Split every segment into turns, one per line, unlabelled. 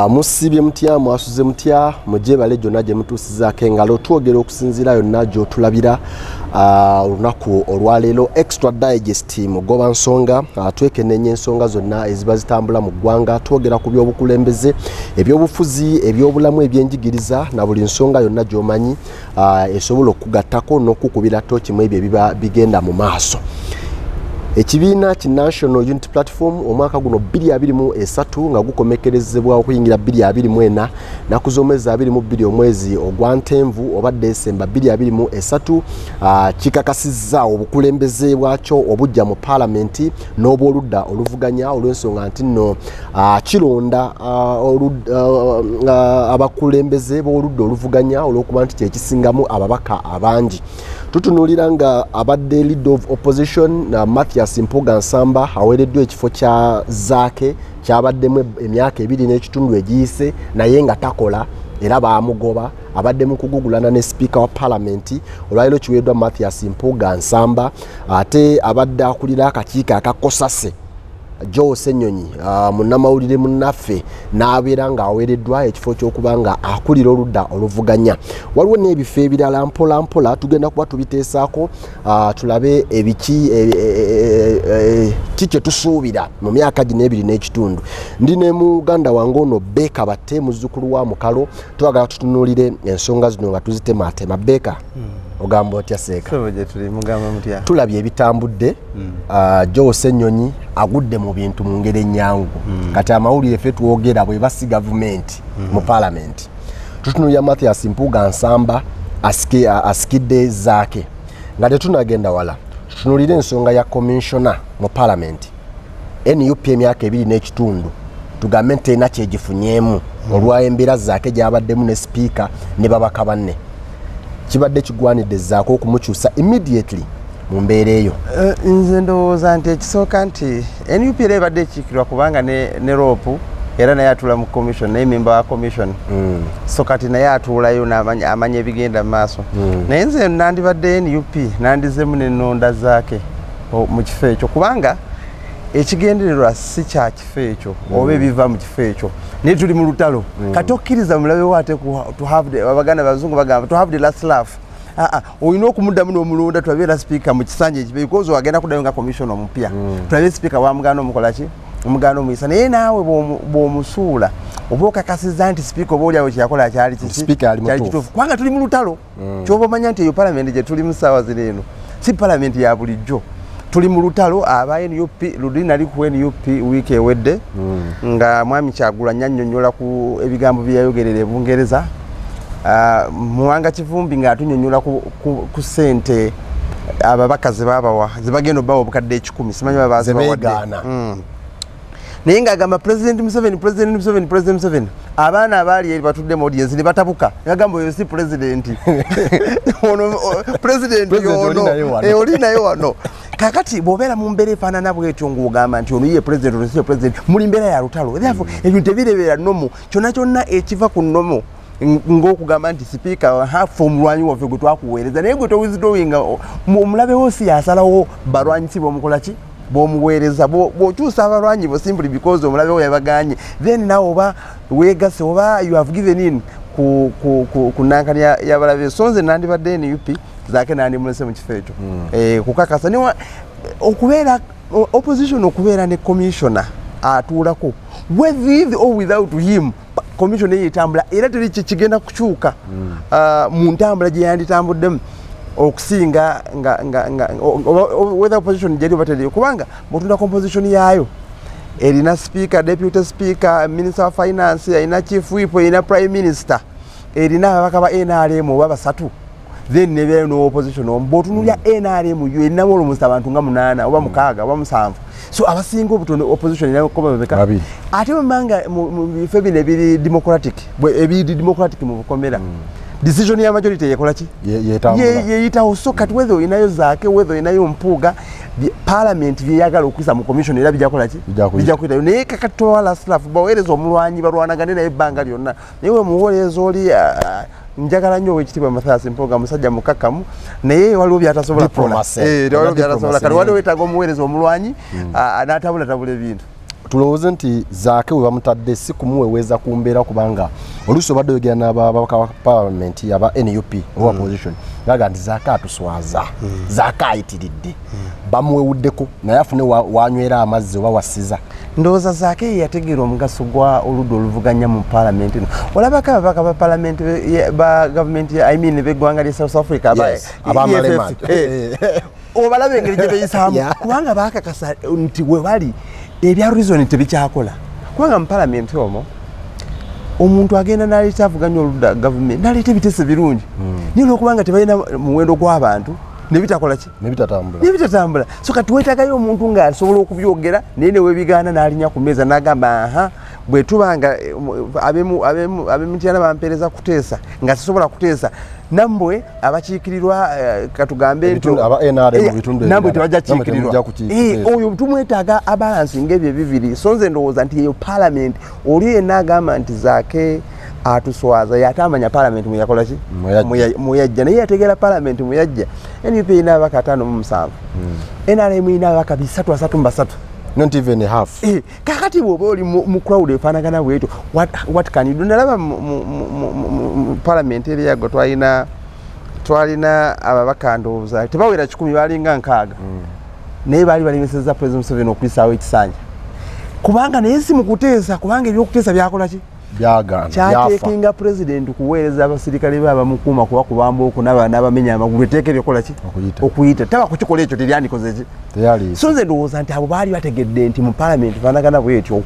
Musibye mutya mwasuze mutya mujebale jonna gye mutuusizaako engalo twogera okusinziira yonna gy'otulabira olunaku olwaleero extra digest mugoba nsonga twekenneenya ensonga zonna eziba zitambula mu ggwanga twogera ku by'obukulembeze ebyobufuzi ebyobulamu ebyenjigiriza na buli nsonga yonna gy'omanyi esobola okugattako n'okukubira tooki mu ebyo ebiba bigenda mu maaso. Ekibiina ki National Unity Platform omwaka guno 2023 nga gukomekerezebwa okuyingira 2024 naku z'omwezi 22 omwezi ogwa Ntenvu oba Desemba 2023 kikakasizza obukulembeze bwakyo obujja mu Parliament n'obwoludda oluvuganya olw'ensonga nti nno kironda abakulembeze b'oludda oluvuganya olw'okuba nti kyekisingamu ababaka abangi. Tutunuulira nga abadde leader of opposition Mpuuga Nsamba aweereddwa ekifo kya zaake kyabaddemu emyaka 2 n'ekitundu egiyise naye nga takola era baamugoba abadde mu kugugulana ne speaker wa parliament olwaliro kiweeddwa Mpuuga Nsamba ate abadde akulira akakiiko akakosase Ssenyonyi munnamawulire munnaffe n'abeera ng'aweereddwa ekifo ky'okuba nga akulira oludda oluvuganya. Waliwo n'ebifo ebirala mpola mpola tugenda kuba tubiteesaako tulabe ebiki kye tusuubira mu myaka gino 2 n'ekitundu. Ndi ne muganda wange ono Beka Batte muzzukulu wa Mukalo twagala tutunuulire ensonga zino nga tuzitematema. Beka ogamba otya seeka? Tulabye ebitambudde Ssenyonyi agudde mu bintu mu ngeri ennyangu kati amawulire ffe twogera bwe basi gavumenti mu parliament tutunuulira Mpuuga Nsamba asikidde zaake nga tetunagenda wala tutunuulire ensonga ya commissioner mu parliament NUP emyaka 2 n'ekitundu tugambe nti terina kyegifunyeemu olw'embeera zaake gy'abaddemu ne speaker ne babaka banne kibadde kigwanidde zaako okumukyusa immediately mu mbeera eyo.
Nze ndowooza nti ekisooka nti NUP era ebadde ekiikirwa kubanga ne rope era naye atuula mu commission naye member wa commission so kati naye atuulayo amanya ebigenda mu maaso naye nze nandibadde NUP nandizemu n'ennonda zaake mu kifo ekyo kubanga ekigendererwa si kya kifo ekyo oba ebiva mu kifo ekyo naye tuli mu lutalo kati okkiriza mulabe waate abaganda bazungu bagamba to have the last laugh. Olina okumuddamu n'omulonda tulabeera speaker mu kisanja ekibe because wagenda kuddayo nga commission omupya tulabe speaker wamuganda omukola ki omuganda omuyisa naye naawe bw'omusuula oba okakasizza nti speaker oba oliawo kyeyakola kyali kituufu kubanga tuli mu lutalo kyoba omanya nti eyo parliament gye tuli mu ssaawa zino eno si parliament ya bulijjo tuli mu lutalo aba NUP ludi nali ku NUP wiiki ewedde nga mwami Kyagulanyi annyonnyola ku ebigambo bye yayogerera e Bungereza Muwanga Kivumbi ng'atunyonnyola ku ssente ababaka ze baabawa ze bagenda obbawa obukadde 10 simanyi babazibawadde naye ng'agamba President Museveni abaana abaali eri batudde mu audience ne batabuka ng'agamba oyo si president president ono oli naye wano kakati bw'obeera mu mbeera efaanana bw'etyo ng'ogamba nti ono ye president ono si ye president muli mbeera ya lutalo therefore ebintu ebirebeera nnomo kyonna ekiva ku nnomo ng'okugamba nti sipiika hafu omulwanyi waffe gwe twakuweereza naye gwe towizidowinga omulabewo si yasalawo balwanyi si b'omukola ki bw'omuweereza bw'okyusa abalwanyi bo simply because omulabewo yabaganye then nawe oba weegase oba you have given in ku nankani y'abalabe so nze nandibadde NUP zaake nandimulese mu kifo ekyo kukakasa okubeera opposition okubeera ne commissioner atuulako with or without him commission eyitambula era teri kigenda kukyuka mu ntambula gye yanditambuddemu okusinga whether opposition gyeri bateri kubanga bwotunda composition yaayo erina speaker deputy speaker minister of finance erina chief whip erina prime minister erina ababaka ba NRM oba basatu then nebeera no opposition bwotunulya NRM yo erinamu olumusa abantu nga 8 oba 6 oba 7 so abasinga obutono opposition ina ko babeka ate manga mu bifo bino ebiri democratic mu bukomera decision ya majority yekola ki yeyitawo so kati whether inayo zaake whether inayo Mpuuga parliament byeyagala okuyisa mu commission era bijakola ki bijakwita naye kakati wala staff baweereza omulwanyi balwanagane naye ebbanga lyonna naye muwoleeza oli njagala nnyo wekitibwa Mathias Mpuuga musajja mukakamu naye waliwo byatasobola kola waliwo byatasobola kati waliwo wetaaga omuweereza omulwanyi n'atabula ebintu
tulowooze nti Zaake we bamutadde si kumuweweeza ku mbeera kubanga oluusi obadde oyogera n'ababaka ba palamenti aba NUP oba opposition gaga nti Zaake atuswaza Zaake ayitiridde bamuwewuddeko naye afune wanywera amazzi oba wasiza
ndowooza Zaake yategeera omugaso gwa oludda oluvuganya mu palamenti no olabako ababaka ba palamenti ba gavumenti beggwanga lya South Africa
abamalema
obalaba engeri gye beyisaamu kubanga baakakasa nti we bali ebya reason tebikyakola kubanga mu palamenti omwo omuntu agenda n'aleeta avuganya oludda gavumenti n'aleeta ebiteeso birungi naye olwokubanga tebalina muwendo gw'abantu nebitakola ki nebitatambula so kati weetagayo omuntu ng'asobola okubyogera naye ne webigaana n'alinya ku mmeeza n'agamba aha bwe tubanga ab'emityana bampeereza kuteesa nga sisobola kuteesa nambwe abakiikirirwa katugambe nambwe tebajja kiikirirwa oyo tumwetaaga abalansi ng'ebyo ebibiri so nze ndowooza nti eyo palamenti oli yenna agamba nti Zaake atuswaza yatamanya palamenti muyakola ki muyajja naye yategeera palamenti muyajja NUP ina ababaka 57 NRM ina ababaka 333
not even half
kakati bwoba oli mu crowd efaanagana bwetyo what can you do nalaba mu palamenti eri yago twalina ababaka ndowooza tebawera 10 balinga 6 naye baali balemesezza President Museveni okuyisaawo ekisanja kubanga naye si mu kuteesa kubanga ebyokuteesa byakola ki kyateekinga president kuweereza abasirikale be abamukuuma kuba kubamba okunaba n'abamenya amagulu eteeka ebyokola ki okuyita taba kukikola ekyo teryandikoze ki so nze ndowooza nti abo baali bategedde nti mu palamenti fanagana bwetyo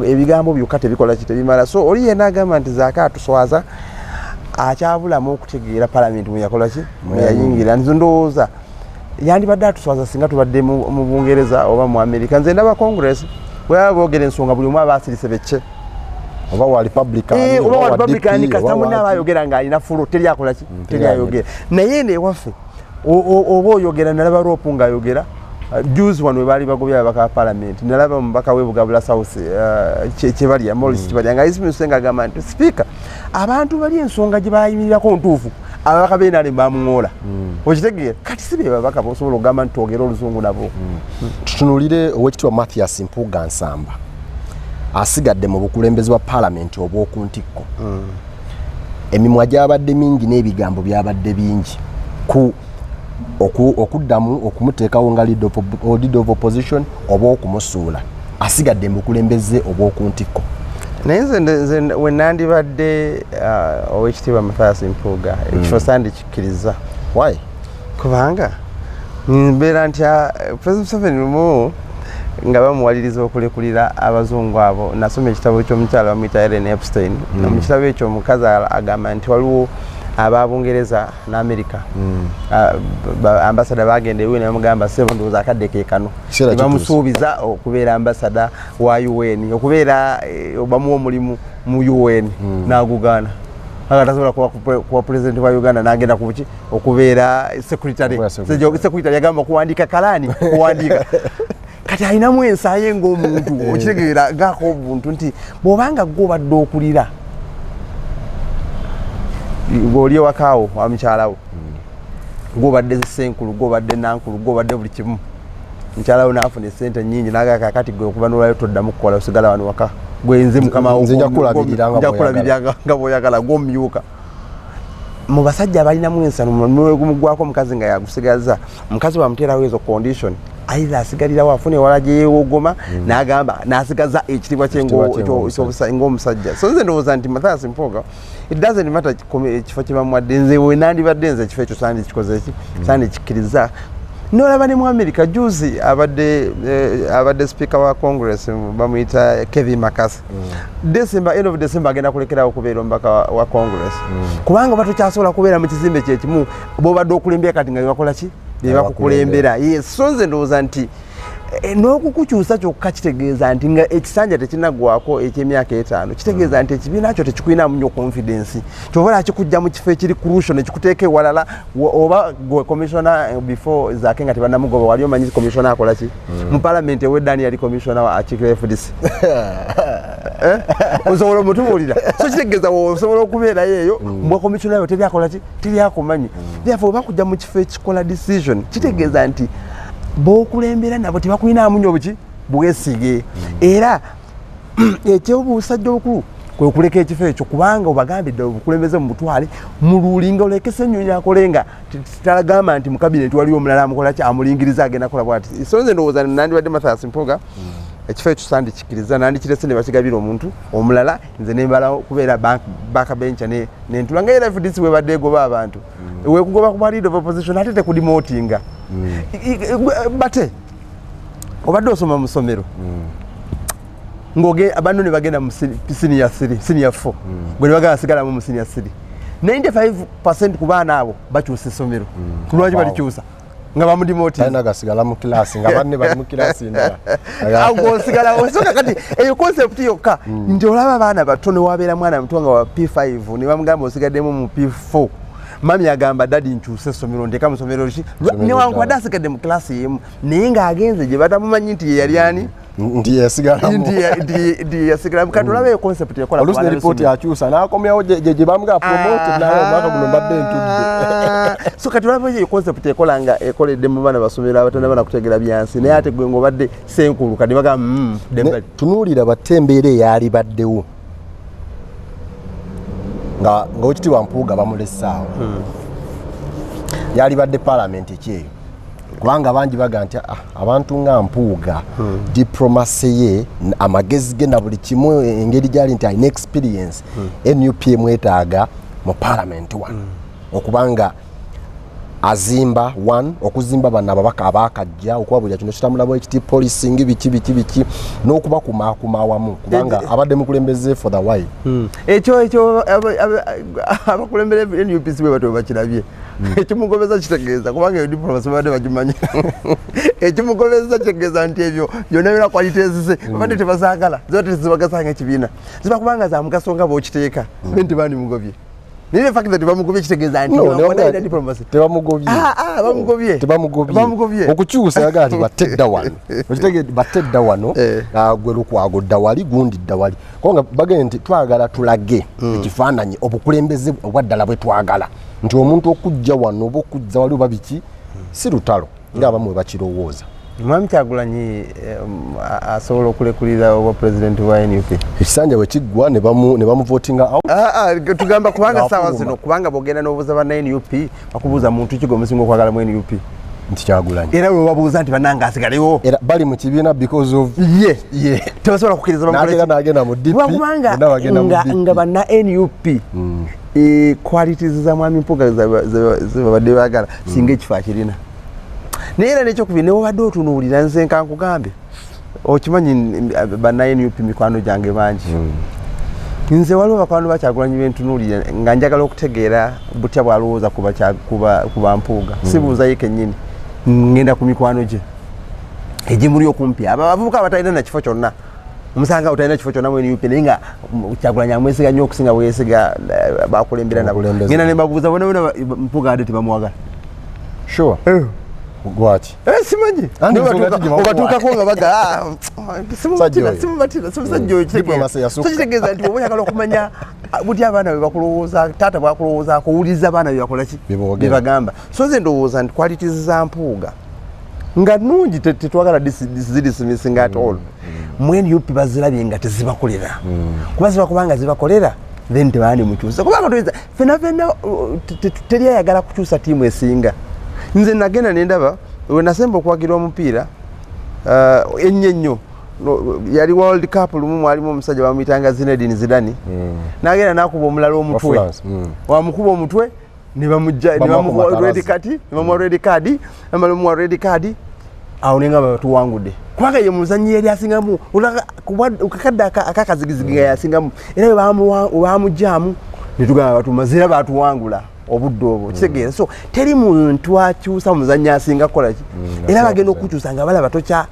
ebigambo byokka tebikola ki tebimala so oli yenna agamba nti Zaake atuswaza akyabulamu okutegeera palamenti muyakola ki muyayingira nze ndowooza yandibadde atuswaza singa tubadde mu Bungereza oba mu America nze ndaba Congress bwe baba boogera ensonga buli omu aba asirise becce
oba wa Republican
kasitamu n'abayogera ng'alina fulu teryakola ki teryayogera naye newaffe oba oyogera nalaba Rope ng'ayogera juzi wano we baali bagobya ababaka ba palamenti nalaba omubaka w'Ebugabula South kyebalya Morris Kibalya ng'ayisimise ng'agamba nti sipiika abantu bali ensonga gye bayimirirako ntuufu ababaka b'enale bamuŋoola okitegeera kati si be babaka bosobola okugamba nti twogera oluzungu nabo
tutunulire Oweekitiibwa Mathias Mpuuga Nsamba asigadde mu bukulembeze bwa palamenti obw'okuntikko emimwa gyabadde mingi n'ebigambo byabadde bingi ku okuddamu okumuteekawo nga leader of opposition oba okumusuula asigadde mu bukulembeze obw'okuntikko
naye nze we nandibadde Oweekitiibwa Mathias Mpuuga ekifo sandikikkiriza
why
kubanga mbeera ntya President Museveni nga bamuwaliriza okulekulira abazungu abo nasoma ekitabo ky'omukyala bamuyita Ellen Epstein mu kitabo ekyo omukazi agamba nti waliwo ababungereza n'Amerika ambasada bagenda ewe ne bamugamba sebo ndowooza akadde keekano ne bamusuubiza okubeera ambasada wa UN okubeera bamuwa omulimu mu UN n'agugaana tasobola kuba president wa Uganda n'agenda ku buki okubeera secretary yagamba okuwandiika kalaani kuwandiika kati alinamu ensaaye ng'omuntu okitegeera gaako obuntu nti bw'obanga gw'obadde okulira ng'oli ewakaawo wa mukyalawo gw'obadde senkulu gw'obadde nankulu gw'obadde buli kimu mukyalawo n'afuna essente nnyingi n'agaka kati gwe okuva n'olwayo toddamu kukola osigala wano waka gwenze mukama
nja kulabirira
nga bw'oyagala gw'omumyuka mu basajja abalinamu ensano mugwako omukazi nga yagusigaza omukazi bamuteerawo ezo condition ayira asigalirawo afune ewala gye yeewogoma n'agamba n'asigaza ekitiibwa kye ng'omusajja so nze ndowooza nti Mathias Mpuuga it doesn't matter ekifo kye bamuwadde nze we nandibadde nze ekifo ekyo sandikikoze ki sandikikkiriza n'olaba ne mu America juzi abadde speaker wa Congress bamuyita Kevin McCarthy end of December agenda kulekerawo okubeera omubaka wa Congress kubanga batukyasobola kubeera mu kizimbe kyekimu bw'obadde okulembera kati nga bebakola ki bebakukulembera so nze ndowooza nti n'okukukyusa kyokka kitegeeza nti nga ekisanja tekinaggwako eky'emyaka 5 kitegeeza nti ekibiina kyo tekikulinamu nnyo confidence kyobola kikujja mu kifo ekiri crucial nekikuteeka ewalala oba gwe commissioner before Zaake nga tebanamugoba wali omanyi commissioner akola ki mu parliament eweddaani yali commissioner wa Article FDC osobola omutubuulira so kitegeeza osobola okubeerayo eyo mbwa commissioner yo teryakola ki teryakumanyi therefore oba kujja mu kifo ekikola decision kitegeeza nti b'okulembera nabo tebakulinamu nnyo buki bwesige era ekyobusajja obukulu kwe kuleka ekifo ekyo kubanga obagambidde obukulembeze mu butwale mululinga olekese ennyonyi akolenga talagamba nti mu kabineti waliwo omulala amukola ki amulingiriza agenda kola bwati so nze ndowooza nandibadde Mathias Mpuuga ekifo ekyo sandikikiriza nandikirese ne bakigabira omuntu omulala nze nembala kubeera bakabencha nentula nga era FDC webadde egoba abantu wekugoba ku leader of opposition ate tekudimotinga bate obadde osoma mu ssomero ngoge abantu ne bagenda mu senior 4 gwe bagala sigala mu senior 3 95% ku baana abo bakyusa essomero kulwaji balikyusa nga bamudimoti
tayina gasigala mu class nga banne bali mu class ndala
ago sigala osoka kati eyo concept yokka nti olaba baana batono wabeera mwana mutwanga wa P5 ne bamugamba osigaddemu mu P4 mami agamba dadi nkyuse essomero ndeka mu ssomero ki ne wankwada asigadde mu class yemu naye ng'agenze gye batamumanyi nti yali ani
ndi yasigala
ndi yasigala kati olaba eyo concept yakola
olusi ne report yakyusa n'akomyawo gye bamuga promote naye omwaka guno mbadde ntudde
so kati olaba eyo concept ekola nga ekoledde mu baana basomero abatana bana kutegera byansi naye ate gwe ng'obadde senkulu kati bagamba
tunuulira batembeera eyali baddewo nga wekitiibwa Mpuuga bamulesaawo yali badde parliament kyeyo kubanga bangi baga nti abantu nga Mpuuga diplomasi ye amagezi ge na buli kimu engeri gyali nti alina experience NUP mwetaaga mu parliament okubanga azimba okuzimba bano ababaka abakajja okwabulira kino kitambula ekiti policing biki n'okuba kumawamu kubanga abadde mukulembeze for the while
ekyo abakulembere NUP bwe bato bakirabye ekimugobeza kitegeeza kubanga eyo diplomasi badde bagimanyi ekimugobeza kitegeeza nti ebyo byonna byona kwalitezise badde tebazaagala zote zibagasanga ekibiina ziba kubanga za mugaso nga bw'okiteeka nti bandi mugobye nile fact that bamugobye kitegeeza nti wana diplomasi
tebamugobye okukyusa yagati batedda wano okitegeeza batedda wano gwe lukwago dawali gundi dawali kubanga bagende nti twagala tulage ekifaananyi obukulembeze obwaddala bwe twagala nti omuntu okujja wano oba okujja wali oba biki si lutalo ng'abamu bwe bakirowooza
Mwami Kyagulanyi asobola okulekulira oba president wa NUP
ekisanja bwe kiggwa ne bamuvotinga
tugamba kubanga saawa zino kubanga bwogenda n'obuuza banna NUP bakubuuza muntu ki gwomusinga okwagala mu NUP
nti Kyagulanyi
era bwe babuuza nti bannanga asigalewo
era bali mu kibiina because of
tebasobola kukkiriza
nagenda mu DP
nga banna NUP qualities za Mwami Mpuuga zebabadde baagala singa ekifo akirina naye era nekyokubiri newobadde otunuulira nze nkankugambe okimanyi banna NUP mikwano gyange bangi nze waliwo bakwano ba Kyagulanyi bentunuulira nga njagala okutegeera butya bwalowooza kuba Mpuuga sibuuza ye kennyini ngenda ku mikwano gye egimuli okumpi abavubuka abatalina na kifo kyonna omusanga utalina kifo kyonna mu NUP naye nga Kyagulanyi amwesiga nnyo okusinga bweyesiga bakulembera nabo ngenda ne mbabuuza bona Mpuuga ade tebamuwagala
sure gwaki
simanyi obatuukako nga baga kitegeeza nti oba oyagala okumanya butya abaana bwe bakulowooza taata bwakulowoozaako owuliriza abaana bye bakola ki bye bagamba so nze ndowooza nti qualities za Mpuuga nga nnungi tetwagala zidismissing at all mu NUP bazirabye nga tezibakolera kuba zibakubanga zibakolera then tebaandi mukyusa kubanga toyinza fena teri ayagala kukyusa tiimu esinga nze nagenda nendaba we nasemba okwagira omupiira ennyo yali World Cup lumu mwalimu omusajja bamuyitanga Zinedine Zidane nagenda nakuba omulala omutwe wamukuba omutwe ne bamuwa red card awo nenga batuwangudde kubanga ye muzanyi yali asingamu kakadde akakazigizigi nga yasingamu era bamujjaamu ne tugamba batumazira batuwangula obudde obwo kitegeeza so teri muntu akyusa muzanyi asinga kukola ki era bagenda okukyusa nga balaba tokya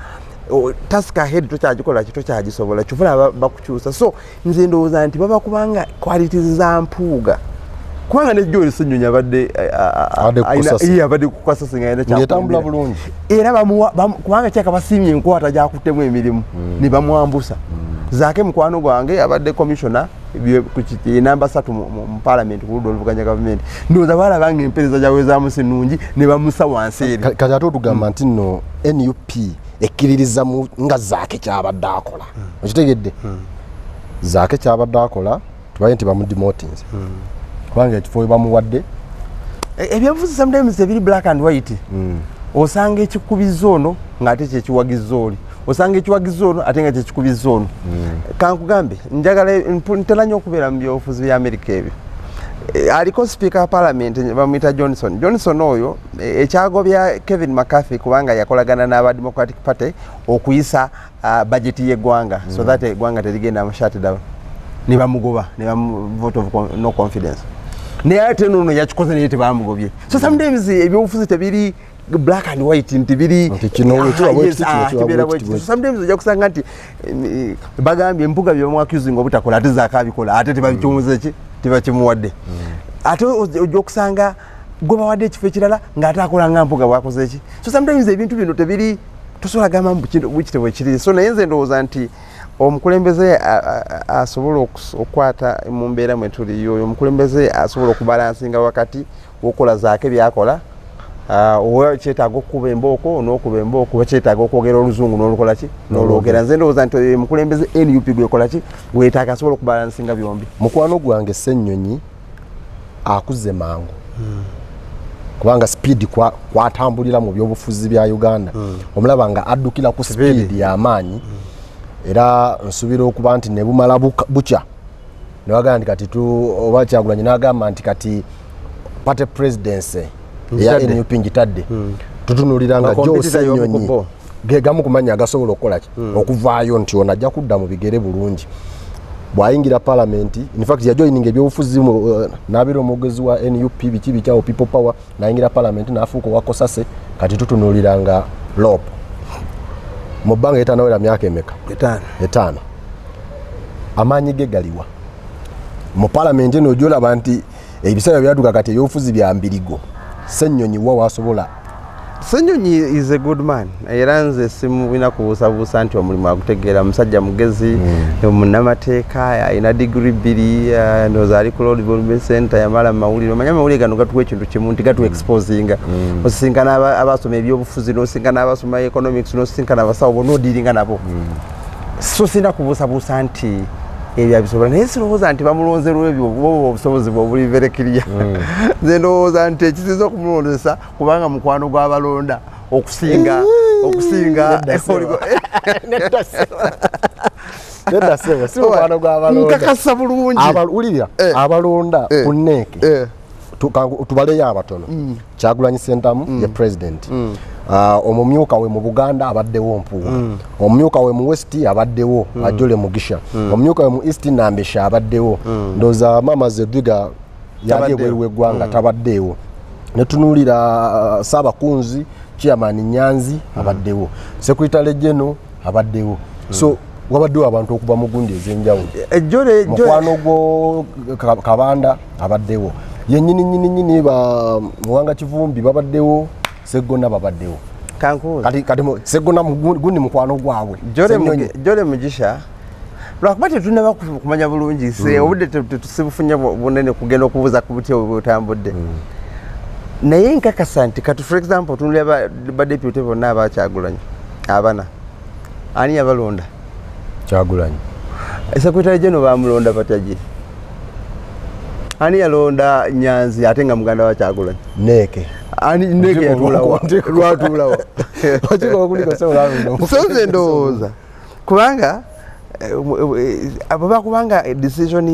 task ahead tokyagikola ki tokyagisobola kyofuna bakukyusa so nze ndowooza nti baba kubanga qualities za Mpuuga kubanga ne Joel Ssennyonyi abadde kukasasinga yena
kyatambula bulungi
era kubanga kyakabasiimye enkwata gyakuttemu emirimu ne bamwambusa Zaake mukwano gwange abadde commissioner namba 3 mu parliament ku ludda oluvuganya gavumenti ndowooza balaba nga empeereza gyawezaamu si nnungi ne bamusa wansi eri
kati ate otugamba nti nno NUP ekkiririza nga zaake kyabadde akola okitegedde zaake kyabadde akola tubaye nti bamudemotinze kubanga ekifo we bamuwadde
ebyobufuzi sometimes ebiri black and white osanga ekikubiza ono ng'ate kyekiwagiza oli osanga ekiwagiza ono ate nga kyekikubiza ono kankugambe njagala ntera nnyo okubeera mu byobufuzi bya Amerika ebyo aliko speaker wa parliament bamuyita Johnson oyo ekyagobya Kevin McCarthy kubanga yakolagana n'aba Democratic Party okuyisa budget y'eggwanga so that eggwanga terigenda mu shutdown ne bamugoba ne vote of no confidence ne ate nono yakikoze naye tebamugobye so sometimes ebyobufuzi tebiri black and white ntibiri sometimes ojja kusanga nti bagambye Mpuuga byomwaccusing obutakola ate zaakabikola ate tebabikyumuze ki tebakimuwadde ate ojja okusanga gwe bawadde ekifo ekirala ng'ate akola nga Mpuuga bwakoze ki so sometimes ebintu bino tebiri tosobola gamba bukitebwe ekiri so naye nze ndowooza nti omukulembeze asobola okukwata mu mbeera mwe tuli oyo omukulembeze asobola okubalansinga wakati w'okola zaake byakola owa kyetaaga okukuba embooko n'okuba embooko oba kyetaaga okwogera oluzungu n'olukola ki n'olwogera nze ndowooza nti omukulembeze NUP gwekola ki weetaaga asobola okubalansinga byombi
mukwano gwange Ssennyonyi akuze mangu kubanga speed kwatambulira mu byobufuzi bya Uganda omulaba nga addukira ku speed y'amaanyi era nsubira okuba nti ne bumala bukya ne bagamba nti kati oba Kyagulanyi n'agamba nti kati party presidency ya NUP ngitadde tutunulira nga Joe Ssennyonyi gegamu kumanya agasobola okukola ki okuvaayo nti ono ajja kudda mu bigere bulungi bwayingira parliament in fact ya joining ebyobufuzi n'abeera omwogezi wa NUP biki bikyawo people power nayingira parliament n'afuuka wakosase kati tutunulira nga lope mu bbanga etanawera myaka emeka etaano amaanyi ge galiwa mu parliament eno ojolaba nti ebiseera byatuka kati ebyobufuzi bya mbirigo Ssennyonyi wa wasobola
Ssennyonyi is a good man era nze simulina kubuusabuusa nti omulimu agutegeera musajja mugezi munnamateeka alina digiri 2 ndowooza ali ku Road Development Center yamala mu mawulire omanya amawulire gano gatuwa ekintu kimu nti gatu exposinga osisinkana abasoma ebyobufuzi n'osinkana abasoma economics n'osinkana abasawo bonna odiiringa nabo so sina kubuusabuusa nti ebyo abisobola naye sirowooza nti bamulonze lwebyo obusobozi bwe obuli verekirya nze ndowooza nti ekisinza okumulondesa kubanga mukwano gw'abalonda okusinga nkakasa bulungi
ulirira abalonda ku nneeke tubaleyo abatono Kyagulanyi Ssentamu ye president omumyuka we mu Buganda abaddewo Mpuuga omumyuka we mu West abaddewo Ajole Mugisha omumyuka we mu East Nambesha abaddewo ndoza Mama Zedwiga yali ebweru w'eggwanga tabaddewo netunuulira Saabakunzi Chairman Nyanzi abaddewo Secretary General abaddewo so wabaddewo abantu okuva mu gundi ez'enjawulo mukwano gwo Kabanda abaddewo yennyini ba Muwanga Kivumbi babaddewo Ssegona babaddewo kati Ssegona gundi mukwano gwabwe
Jole Mugisha lwakuba tetunaba kumanya bulungi obudde tetusibufunye bunene kugenda okubuuza ku buti obutambudde naye nkakasa nti kati for example tunulira badeputy bonna aba Kyagulanyi abana ani yabalonda
Kyagulanyi
Secretary General bamulonda batajiri ani yalonda Nyanzi ate nga muganda wa Kyagulanyi
neeke
ani neeke yatulawa sonze ndowooza kubanga abo bakubanga decision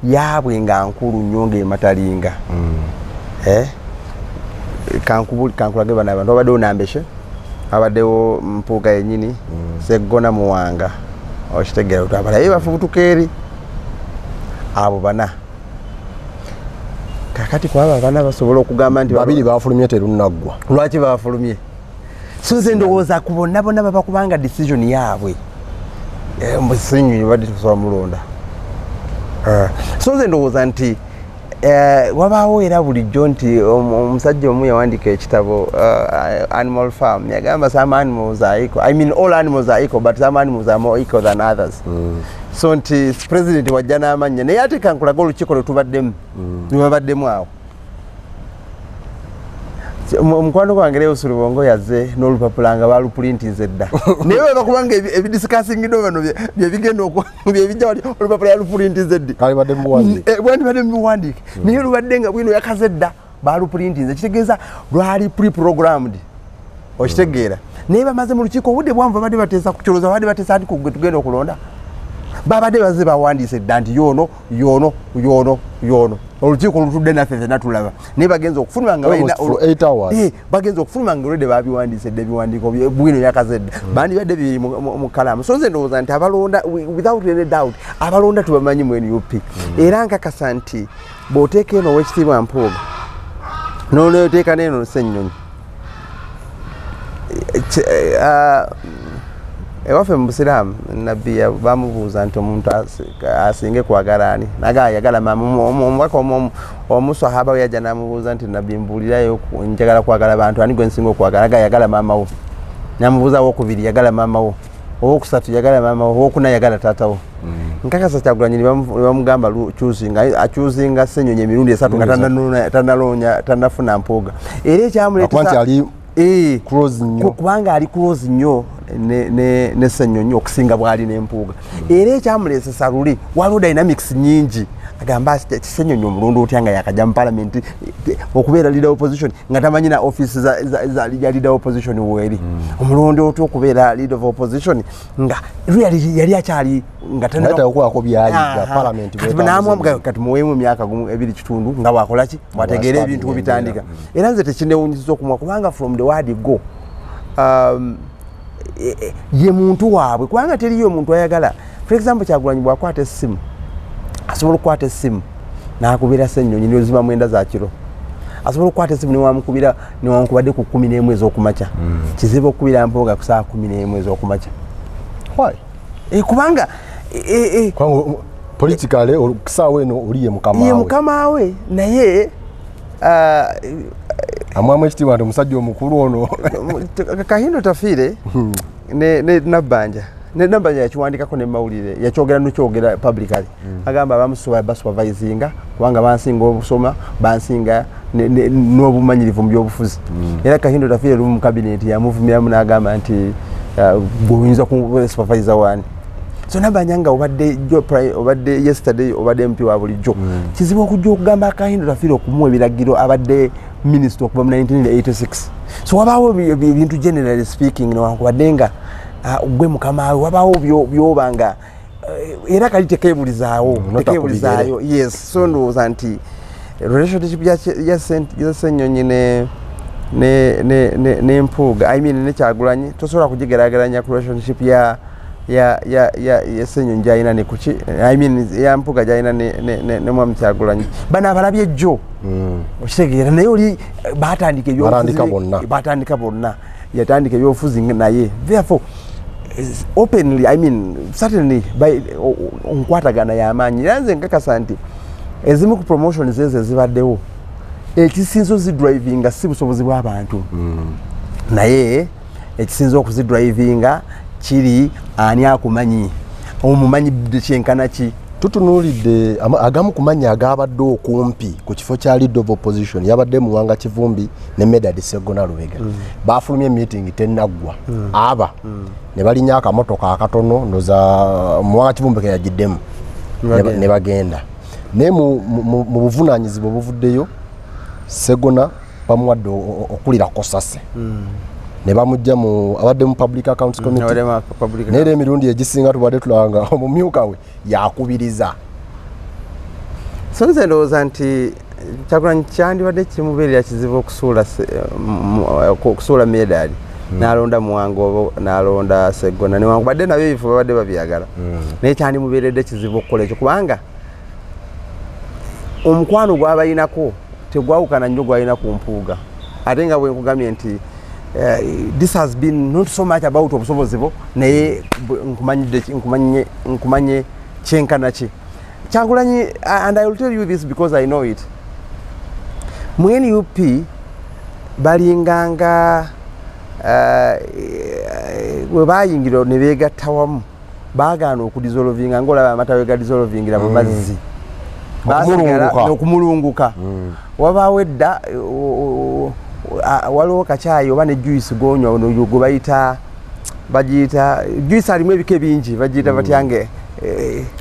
yaabwe nga nkulu nnyo ng'ematalinga kankulage bano abantu abaddewo Nambeshe abaddewo Mpuuga yennyini Ssegona Muwanga okitegeera kuti abalaye bafubutuka eri abo bana kakati kwaba bana basobola okugamba nti
babiri bafulumye terunaggwa
lwaki bafulumye so nze ndowooza ku bonna baba kubanga decision yaabwe Ssennyonyi badde tusobola mulonda so nze ndowooza nti wabaawo era bulijjo nti omusajja omu yawandika ekitabo Animal Farm yagamba some animals are equal I mean all animals are equal but some animals are more equal than others so nti president wajja n'amannya naye ate kankulaga olukiiko lwe tubaddemu lwe babaddemu awo Mukwano gwange leo Sulubongo yazze n'olupapula nga baluprintinze dda. Naye bakubanga ebidiscussing ndo bano bye bigenda bye bijja wali olupapula yaluprintinze dda.
Kale badde muwandike.
Badde muwandike. Naye lubadde nga BWIINO yakaze dda baluprintinze. Kitegeeza lwali pre-programmed. Okitegeera. Naye bamaze mu lukiiko obudde bwanvu badde bateesa kukyoloza badde bateesa ati kugwe tugenda okulonda. Babadde baze bawandiise dda nti yono. Olukiiko lutudde naffe ffenna tulaba. Naye bagenza okufuluma nga balina bagenza okufuluma nga olwedde babiwandiise dda ebiwandiiko BWIINO yakaze dda. Bandi badde biri mu kalamu. So nze ndowooza nti abalonda without any doubt abalonda tubamanyi mu NUP. Era nkakasa nti bw'oteeka eno Oweekitiibwa Mpuuga n'oteeka n'eno Ssennyonyi ewaffe mu Busiraamu nabbi bamubuuza nti omuntu asinge kwagala ani naga ayagala mama omubaka omusahaba we yajja namubuuza nti nabbi mbuulirayo njagala kwagala bantu ani gwe nsinga okwagala naga ayagala mama wo namubuuza wokubiri yagala mama wo owokusatu yagala mama wo owokuna yagala taata wo nkakasa Kyagulanyi bamugamba akyuzinga Ssennyonyi emirundi 3 nga tannafuna Mpuuga era ekyamuleetesa kubanga ali close nnyo ne Ssennyonyi okusinga bwali n'Empuuga. Era ekyamuleesesa luli waliwo dynamics nyingi agamba Ssennyonyi omulundu otya nga yakajja mu parliament okubeera leader opposition nga tamanyi na office za leader opposition weeri omulundu otya okubeera leader of opposition nga yali akyali nga
tanataokwako byayiga parliament
kati muweemu myaka 2.5 nga bwakolaki bwategeera ebintu kubitandika. Era nze tekinewunyisiza okumwa kubanga from the word go ye muntu waabwe kubanga teriyo omuntu ayagala. For example Kyagulanyi bwakwata essimu asobola okukwata essimu n'akubira Ssennyonyi n'ozima mwenda za kiro. Asobola okukwata essimu newamukubira newankubadde ku 11 ez'okumakya. Kizibu okukubira Mpuuga ku saa 11 ez'okumakya. Kubanga
politically okusaawa eno oli ye
mukama we naye
amwamu ekitiibwa nti omusajja omukulu ono
Kahindo tafiire ne Nabbanja yakiwandikako ne mawulire yakyogera nokyogera publicly agamba bamusobola basupervisinga kubanga bansinga obusoma bansinga n'obumanyirivu mu byobufuzi. Era Kahindo tafiire lumu mu cabinet yamuvumiramu n'agamba nti bw'oyinza kusupervisa wani. So Nabbanja nga obadde yesterday obadde MP wa bulijjo kizibu okujja okugamba Kahindo tafiire okumuwa ebiragiro abadde minister okuva mu 1986. So wabaawo ebintu generally speaking newankubadde nga gwe mukama we wabaawo byobanga era kali tekeebulizaawo. Yes. So ndowooza nti relationship ya Ssennyonyi ne Mpuuga I mean ne Kyagulanyi tosobola kugigeraageranya ku relationship ya Ssennyonyi gy'alina ne kuki I mean ya Mpuuga gy'alina ne mwami Kyagulanyi bano abalabye jjo okitegeera naye oli batandika bonna yatandika ebyobufuzi naye therefore openly I mean certainly by nkwatagana y'amaanyi era nze nkakasa nti ezimu ku promotions ezo ezibaddewo ekisinzo zidrivinga si busobozi bw'abantu naye ekisinzo okuzidrivinga kiri ani akumanyi omumanyi kyenkana ki
tutunuulidde agamu kumanya agabadde okumpi ku kifo kya leader of opposition yabadde Muwanga Kivumbi ne Medadi Ssegona Lubega bafulumye meeting tennaggwa aba ne balinya akamotoka akatono noza Muwanga Kivumbi ke yagiddemu ne bagenda ne mu buvunaanyizibwa obuvuddeyo Ssegona bamuwadde okulira kosase ne bamujja mu abadde mu public accounts committee nere emirundi egisinga tubadde tulanga omumyuka we yakubiriza.
So nze ndowooza nti Kyagulanyi kyandibadde kimubeerera kizibu okusuula Medadi n'alonda Muwanga oba n'alonda Ssegona newankubadde nabyo ebifo babadde babyagala naye kyandimubeeredde kizibu okukola ekyo kubanga omukwano gw'abalinako tegwawukana nnyo gwalina ku Mpuuga ate nga bwe nkugambye nti this has been not so much about obusobozi bwo naye nkumanye kyenkana ki Kyagulanyi and I will tell you this because I know it. Mu NUP balinganga we bayingira ne beegatta wamu baagaana okudissolvinga ng'olaba amatawe ga dissolvingira mu mazzi basigala n'okumulunguka wabaawo edda waliwo kachai oba ne juice gonywa ono yugo bayita bagiyita juice alimu ebike bingi bagiyita batyange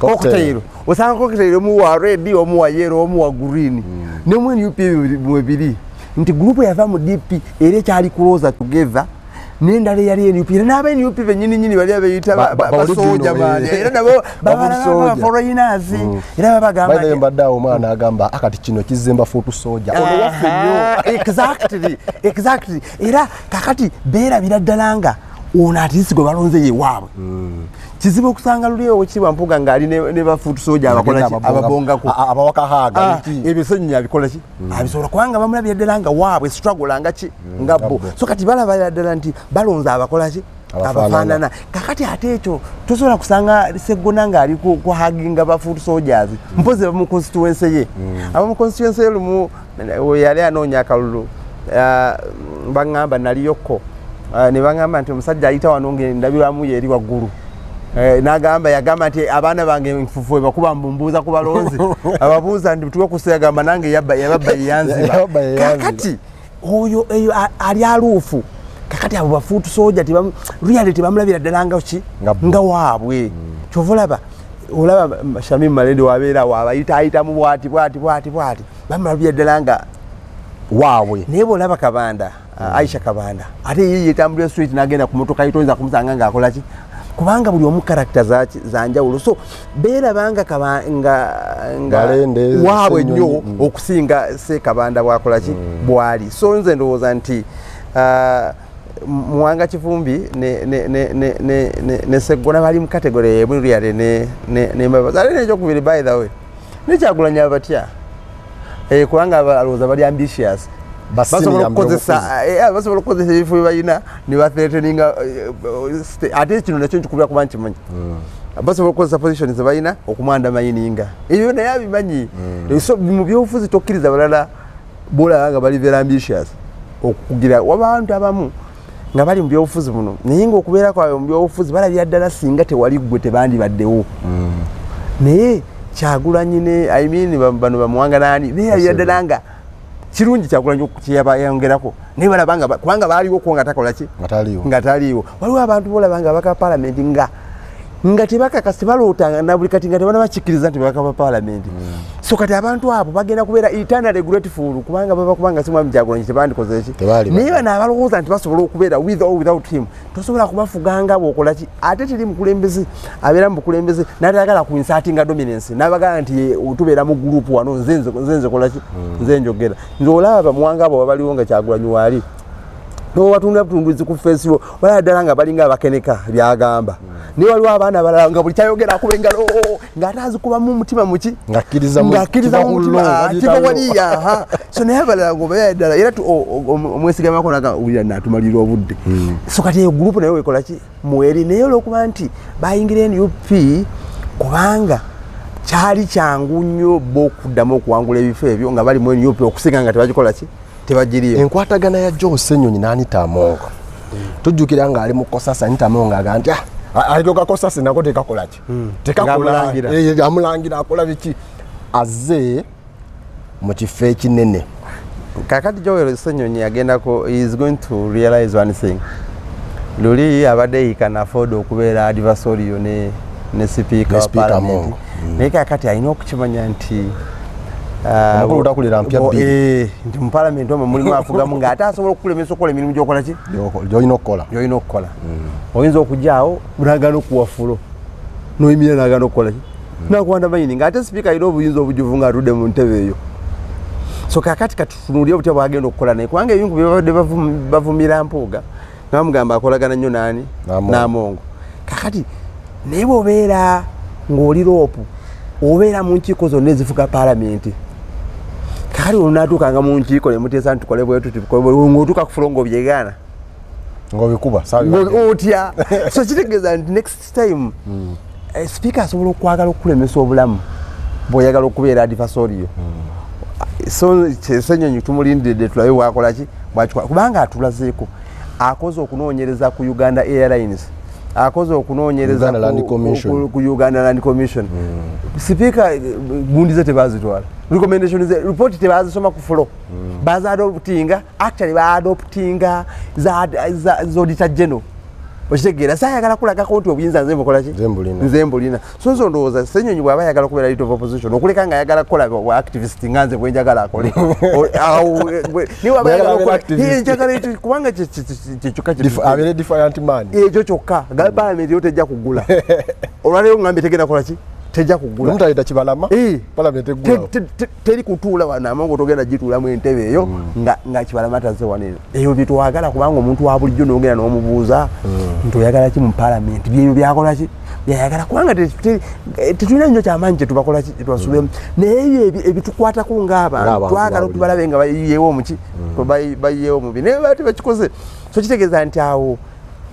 cocktail osanga cocktail mu wa red omu wa yellow omu wa green ne mu UP mwebiri nti group yava mu DP ere kyali closer together nendale yali NUP era n'aba NUP benyini bali abayita basoja bali era nabo babala foreigners era babagamba
bayi mbadde omwana agamba akati kino kizimba fotu soja ono waffe nnyo
exactly era kakati beera biradalanga ono atisi gwe balonze ye waabwe kizibu okusanga luliyo ekibwa Mpuuga ngali ne bafutu soja abakola ki ababongako
abawaka haga
ebisonyi abikola ki abisobola kubanga bamulabye ddala nga waabwe struggle nga ki nga bo so kati balaba ddala nti balonze abakola ki abafaanana kakati ate ekyo tosobola kusanga Ssegona ng'ali kuhaginga bafutu soldiers mpozi mu constituency ye mu constituency lumu yali anoonya akalulu bangamba naliyokko ne bangamba nti omusajja ayita wano ng'endabirwamu ye eri waggulu nagamba yagamba nti abaana bange nfufu bakuba mbumbuuza ku balonzi ababuuza nti tuwe kusegamba nange yabba yanziba kakati oyo ali aluufu kakati abo bafuutu soja reality bamulabira ddala nga waabwe kyova olaba Shamim Malende wabeera waabayita mu bwati bamulabira ddala nga waabwe naye olaba Kabanda Aisha Kabanda ate ye yetambulira street nagenda ku motoka yitonza kumusanga ng'akola ki kubanga buli omu character za njawulo so beera banga waabwe nnyo okusinga Kabanda bwakola ki bwali so nze ndowooza nti Muwanga Kivumbi ne Ssegona bali mu category emu lyale ne Mbabazi ate n'ekyokubiri by the way ne Kyagulanyi abatya kubanga abalowooza bali ambitious basobola okukozesa ebifo bye balina ne bathreateninga ate kino nakyo nkikubira kuba nkimanyi basobola okukozesa position ze balina okumwandamayininga ebyo naye abimanyi mu byobufuzi tokkiriza balala bolaba nga bali very ambitious okukugira wabantu abamu nga bali mu byobufuzi buno naye ngaokubeera kwabwe mu byobufuzi balabira ddala singa tewali ggwe tebandibaddewo naye Kyagulanyi ne bano bamuwanga naani naye yalabira ddala nga kirungi Kyagulanyi kyeyabayongerako naye balabanga kubanga baaliwo ko nga takola ki nga taliiwo waliwo abantu bolabanga baka parliament nga tebakakasi balootanga na buli kati nga tebanabakikiriza nti bakaba parliament so kati abantu abo bagenda kubeera eternally grateful kubanga simwami Kyagulanyi tebandikoze eki naye bano abalowooza nti basobola okubeera with or without him tosobola kubafuganga bwokola ki ate teri mukulembeze abeera mu bukulembeze natayagala ku insertinga dominance nabagala nti tubeera mu group wano nze kola ki nze njogera nze olaba Muwanga abo baliwo nga Kyagulanyi waali no watunda butunduzi ku Facebook wala ddala nga balinga abakeneka byagamba ni waliwo abaana abalala nga buli kyayogera akuba engalo nga atazikuba mu mutima muki ngakkiriza mu mutima kibawaliya so naye abalala ngoba ddala era omwesigamako naga ulira natumalira obudde so kati eyo gurupu nayo wekola ki mweri naye olwokuba nti bayingira NUP kubanga kyali kyangu nnyo bo okuddamu okuwangula ebifo ebyo nga bali mu NUP okusinga nga tebagikola ki tebagiriyo
enkwatagana ya Joe Ssenyonyi n'Anita Amongo tujjukira nga ali mu Kosasa Anita Amongo aganti alitoka Kosasa nako tekakola ki tekakola amulangira akola biki azze mu kifo ekinene
kakati Joe Ssenyonyi agendako is going to realize one thing luli abadde he can afford okubeera adversarial ne speaker wa parliament naye kakati alina okukimanya nti
utakulira mpya bbiri
nti mu parliament omwo mulimu afugamu ng'ate asobola okukulemesa okukola emirimu gy'okola ki
gy'olina okukola
oyinza okujjaawo n'agaana okuwafulo n'oyimira n'agaana okukola ki nakuwandamayini ng'ate sipiika alina obuyinza obujuvu ng'atudde mu ntebe eyo so kakati katutunuulire obutya bwagenda okukola naye kubanga ebintu byebabadde bavumira Mpuuga nga bamugamba akolagana nnyo naani n'Amongo kakati naye bw'obeera ng'oli loopu obeera mu nkiiko zonna ezifuga paalamenti kale onatuukanga mu nkiiko ne muteesa nti tukole bwetu ng'otuuka ku fulo ng'obyegaana
ng'obikuba
otya so kitegeeza nti next time speaker asobola okwagala okukulemesa obulamu bw'oyagala okubeera adversarial so Ssenyonyi tumulindiridde tulabe bwakola ki bwakikola kubanga atulazeeko akoze okunoonyereza ku Uganda Airlines akoze okunoonyereza ku Uganda Land Commission. Speaker gundi tebazitwala. Recommendations report tebazisoma ku floor. Baza adoptinga actually ba adoptinga za Auditor General. Okitegera sayagala kulaga konti obuyinza nze mukola ki? Nze mbulina. So nzo ndowooza Ssenyonyi bw'aba ayagala kubeera leader of opposition okuleka nga ayagala kukola bwa activist nga nze bwe njagala akole. Niwe aba ayagala kukola njagala kubanga kyokka
abeere defiant man.
Ekyo kyokka parliament yo tejja kugula. Olwaleero ngambe tegenda kukola ki? Tejja kugula.
Omuntu ayita kibalama parliament egula.
Teri kutuula wana amangu togenda gituulamu entebe eyo nga kibalama taze wanene. Eyo bitwagala kubanga omuntu wa bulijjo n'ogenda n'omubuuza nti oyagala ki mu parliament byeyo byakola ki? Byayagala kubanga tetulina nnyo kyamaanyi kye tubakola ki twasubemu. Naye ebitukwatako ng'abantu twagala tubalabe nga bayiyeewo omuki bayiyeewo mubi naye bati bakikoze. So kitegeeza nti awo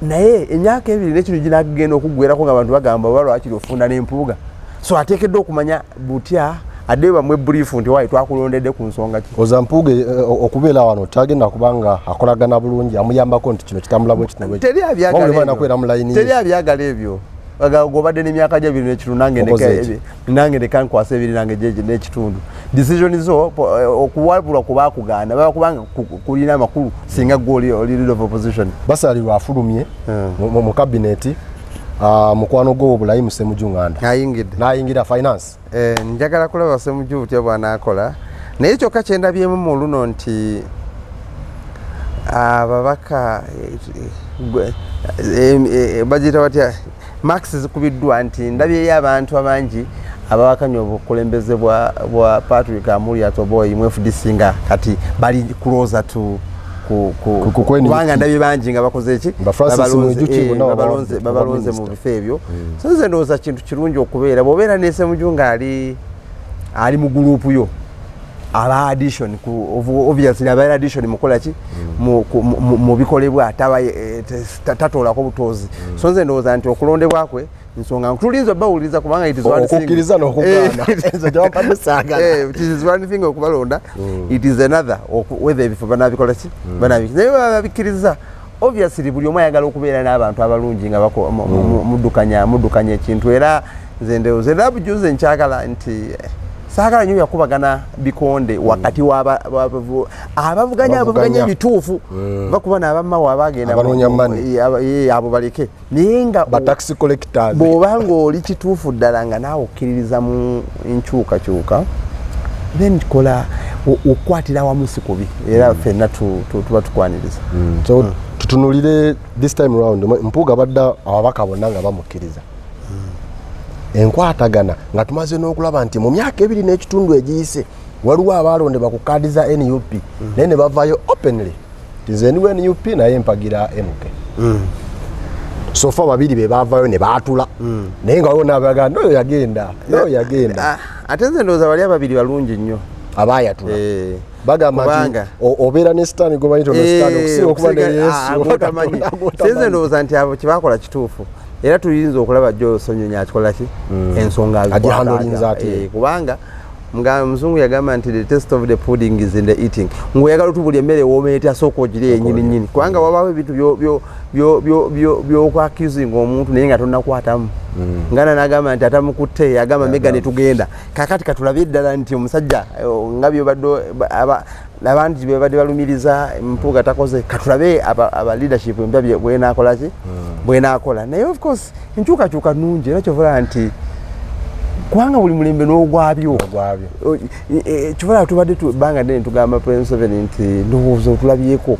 naye emyaka ebiri n'ekino ginagenda okuggwerako ng'abantu bagamba oba lwaki ofunda n'empuuga. So ateekeddwa okumanya butya ade bamwe brief nti wayi twakulondedde ku nsonga ki?
Oza Mpuuga okubeera wano tagenda kubanga akolagana bulungi amuyambako nti kino kitambula bwe kityo.
Teri abyagala ebyo. Gobadde n'emyaka gye 2 n'ekitundu nange nekankwasa ebiri nange gye n'ekitundu. Decision zo okuwabula kuba kugaana baba kubanga kulina amakulu singa goli leader of opposition. Basalirwa
afulumye mu cabinet. Mukwano gwo Bulayimu Ssemujju n'ayingira finance.
Njagala kulaba Ssemujju butya bw'anaakola. Naye kyokka kye ndabyemu mu luno nti ababaka bagiyita batya max zikubiddwa nti ndabyeyo abantu abangi abawakanya obukulembeze bwa Patrick Amuriat Oboy mu FDC nga kati bali closer to kubanga ndabye bangi nga bakoze eki babalonze mu bifo ebyo. So nze ndowooza kintu kirungi okubeera bw'obeera ne Ssemujju ng'ali mu gurupu yo aba addition obviously aba addition mukola ki mu bikolebwa tatoolako butozi. So nze ndowooza nti okulondebwa kwe nsonga tulinza bawuliriza kubanga it is one thing
okukkiriza n'okugaana
it is one thing okubalonda it is another whether ebifo banabikola ki naye babikkiriza obviously buli omu ayagala okubeera n'abantu abalungi nga muddukanya ekintu era nze ndowooza era bujuze nkyagala nti saagala nnyo yakubagana bikonde wakati abavuganya ebituufu bakuba n'abammawo abagenda abo baleke naye nga
taxi collectors
bw'obanga oli kituufu ddala nga naawe okkiririza mu nkyukakyuka then kola okukwatira wamu si kubi era ffenna tuba tukwaniriza.
So tutunulire this time round Mpuuga badda ababaka bonna nga bamukkiriza enkwatagana nga tumaze n'okulaba nti mu myaka 2 n'ekitundu egiyise waliwo abalondebwa ku kaadi za NUP naye ne bavaayo openly tizeniwe NUP naye mpagira MK. So far babiri be bavaayo ne baatula naye nga waliwo n'abaga noyo yagenda
ate nze ndowooza bali ababiri balungi nnyo
abaayatula bagamba nti obeera ne sitaani gwe bayita sitaani okusinga okuba ne Yesu.
Nze ndowooza nti abo kyebakola kituufu era tuyinza okulaba Joe Ssenyonyi akikola ki ensonga
agihandolinza
kubanga nga muzungu yagamba nti the taste of the pudding is in the eating. Ngoyagala tubuli emmere womeeta soko ogire ennyini kubanga wabawo ebintu by'okwaccusing omuntu naye nga tonnakwatamu. Ngana n'agamba nti atamukutte yagamba mega ne tugenda kakati katulabe eddala nti omusajja nga byobadde abantu bye badde balumiriza Mpuuga takoze katulabe aba leadership empya bwenaakola ki bwenaakola. Naye of course enkyukakyuka nnungi era kyovula nti kubanga buli mulembe n'ogwabyo kivula tubadde banga ddene tugamba Prince 7 nti ndowooza otulabyeko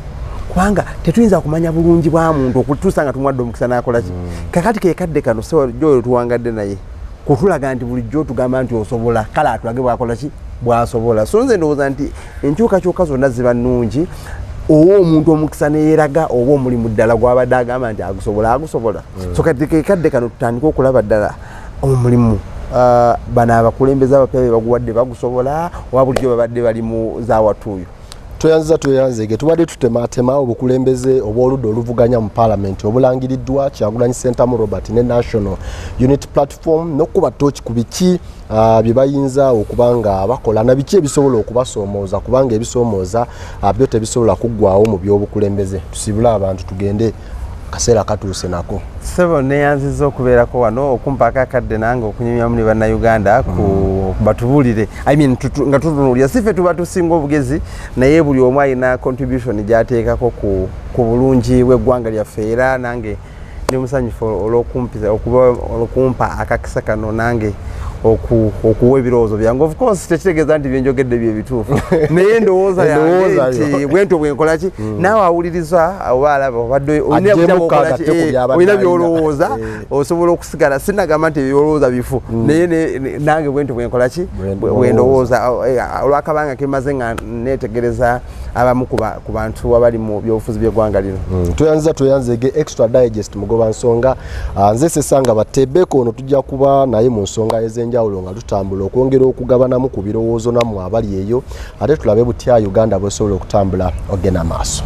kubanga tetuyinza kumanya bulungi bwa muntu okutuusa nga tumwadde omukisa n'akola ki kakati kekadde kano Joel tuwangadde naye kutulaga nti bulijjo tugamba nti osobola kale atulage bwakola ki bwasobola. So nze ndowooza nti enkyukakyuka zonna ziba nnungi oba omuntu omukisa neeraga oba omulimu ddala gw'abadde agamba nti agusobola. So kati kekadde kano tutandika okulaba ddala omulimu bano abakulembeze abapya be baguwadde bagusobola oba bulijjo babadde bali mu zaawatuuyo.
Tweyanzege tubadde tutematema obukulembeze obw'oludda oluvuganya mu parliament obulangiriddwa Kyagulanyi Ssentamu Robert ne National Unity Platform n'okuba tooki ku biki bye bayinza okubanga bakola na biki ebisobola okubasoomooza kubanga ebisoomooza byo tebisobola kuggwaawo mu by'obukulembeze. Tusibule abantu tugende kaseera katuuse nako
sebo neyanziza okubeerako wano okumpaako akadde nange okunyumya muli bannayuganda batubulire nga tutunuulira sife tuba tusinga obugezi naye buli omu alina contribution gyateekako ku bulungi bw'eggwanga lyaffe era nange ndi musanyufu olw'okumpa akakisa kano nange okuwa ebirowoozo byange. Of course tekitegeeza nti byenjogedde bye bituufu naye ndowooza yange nti bwentyo bwenkolaki naawe awuliriza oba alaba obadde olina byolowooza osobola okusigala sinagamba nti ebyolowooza bifu naye nange bwentyo bwenkolaki bwendowooza olwakabanga kemaze nga neetegereza abamu ku bantu abali mu byobufuzi by'eggwanga lino.
Tweyanzege extra digest mugoba nsonga nze Sesanga Batebeko ono tujja kuba naye mu nsonga ez'enjawulo nga tutambula okwongera okugabanamu ku birowoozo nammwe abali eyo ate tulabe butya Uganda bwesobola okutambula ogenda maaso.